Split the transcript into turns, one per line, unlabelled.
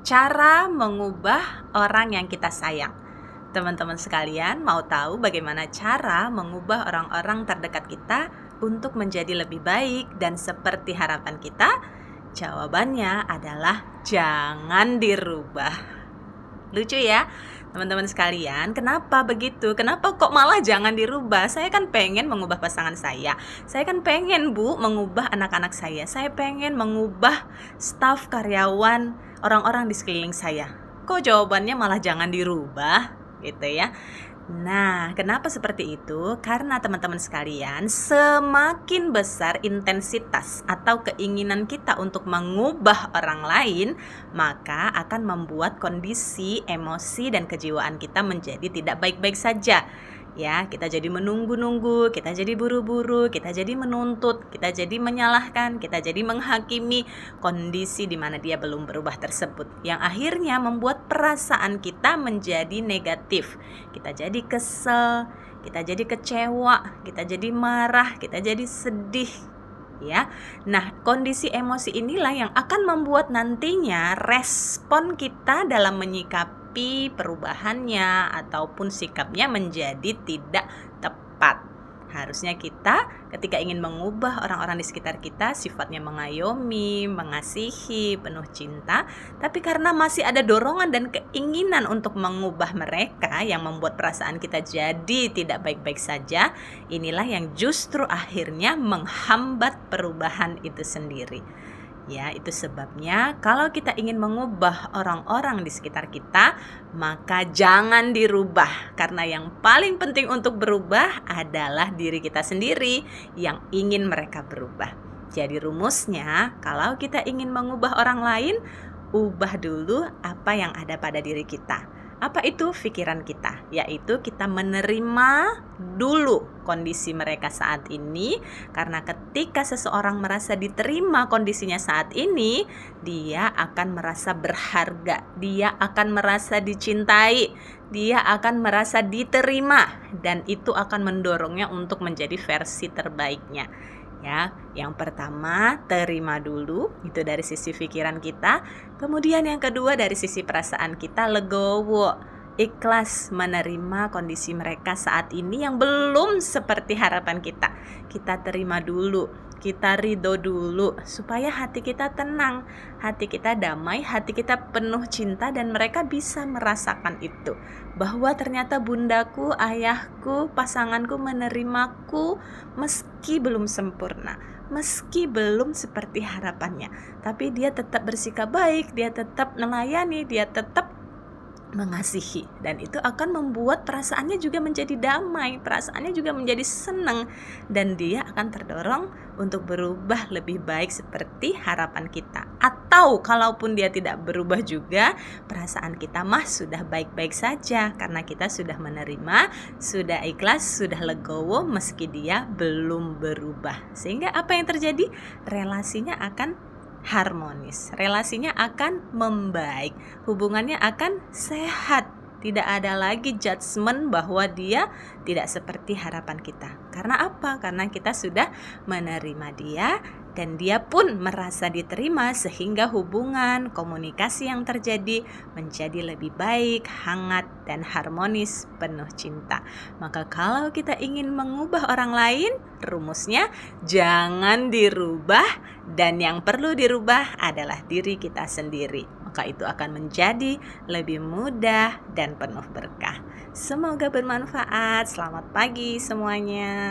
Cara mengubah orang yang kita sayang. Teman-teman sekalian, mau tahu bagaimana cara mengubah orang-orang terdekat kita untuk menjadi lebih baik dan seperti harapan kita? Jawabannya adalah jangan dirubah. Lucu ya, teman-teman sekalian. Kenapa begitu? Kenapa kok malah jangan dirubah? Saya kan pengen mengubah pasangan saya. Saya kan pengen, Bu, mengubah anak-anak saya. Saya pengen mengubah staf, karyawan, orang-orang di sekeliling saya. Kok jawabannya malah jangan dirubah? Gitu ya. Nah, kenapa seperti itu? Karena teman-teman sekalian, semakin besar intensitas atau keinginan kita untuk mengubah orang lain, maka akan membuat kondisi, emosi, dan kejiwaan kita menjadi tidak baik-baik saja. Ya, kita jadi menunggu-nunggu, kita jadi buru-buru, kita jadi menuntut, kita jadi menyalahkan, kita jadi menghakimi kondisi di mana dia belum berubah tersebut, yang akhirnya membuat perasaan kita menjadi negatif. Kita jadi kesel, kita jadi kecewa, kita jadi marah, kita jadi sedih. Ya, nah kondisi emosi inilah yang akan membuat nantinya respon kita dalam menyikapi perubahannya ataupun sikapnya menjadi tidak tepat. Harusnya kita ketika ingin mengubah orang-orang di sekitar kita sifatnya mengayomi, mengasihi, penuh cinta, tapi karena masih ada dorongan dan keinginan untuk mengubah mereka yang membuat perasaan kita jadi tidak baik-baik saja, inilah yang justru akhirnya menghambat perubahan itu sendiri. Ya, itu sebabnya kalau kita ingin mengubah orang-orang di sekitar kita, maka jangan dirubah. Karena yang paling penting untuk berubah adalah diri kita sendiri yang ingin mereka berubah. Jadi rumusnya, kalau kita ingin mengubah orang lain, ubah dulu apa yang ada pada diri kita. Apa itu pikiran kita? Yaitu kita menerima dulu kondisi mereka saat ini, karena ketika seseorang merasa diterima kondisinya saat ini, dia akan merasa berharga, dia akan merasa dicintai, dia akan merasa diterima, dan itu akan mendorongnya untuk menjadi versi terbaiknya. Ya, yang pertama terima dulu, itu dari sisi pikiran kita. Kemudian yang kedua dari sisi perasaan kita, legowo, ikhlas menerima kondisi mereka saat ini yang belum seperti harapan kita. Kita terima dulu, kita ridho dulu, supaya hati kita tenang, hati kita damai, hati kita penuh cinta, dan mereka bisa merasakan itu, bahwa ternyata bundaku, ayahku, pasanganku menerimaku meski belum sempurna, meski belum seperti harapannya, tapi dia tetap bersikap baik, dia tetap melayani, dia tetap mengasihi, dan itu akan membuat perasaannya juga menjadi damai, perasaannya juga menjadi senang, dan dia akan terdorong untuk berubah lebih baik seperti harapan kita. Atau kalaupun dia tidak berubah juga, perasaan kita mah sudah baik-baik saja, karena kita sudah menerima, sudah ikhlas, sudah legowo meski dia belum berubah. Sehingga apa yang terjadi? Relasinya akan harmonis, relasinya akan membaik, hubungannya akan sehat. Tidak ada lagi judgement bahwa dia tidak seperti harapan kita. Karena apa? Karena kita sudah menerima dia, dan dia pun merasa diterima, sehingga hubungan, komunikasi yang terjadi menjadi lebih baik, hangat, dan harmonis, penuh cinta. Maka kalau kita ingin mengubah orang lain, rumusnya jangan dirubah, dan yang perlu dirubah adalah diri kita sendiri. Maka itu akan menjadi lebih mudah dan penuh berkah. Semoga bermanfaat. Selamat pagi semuanya.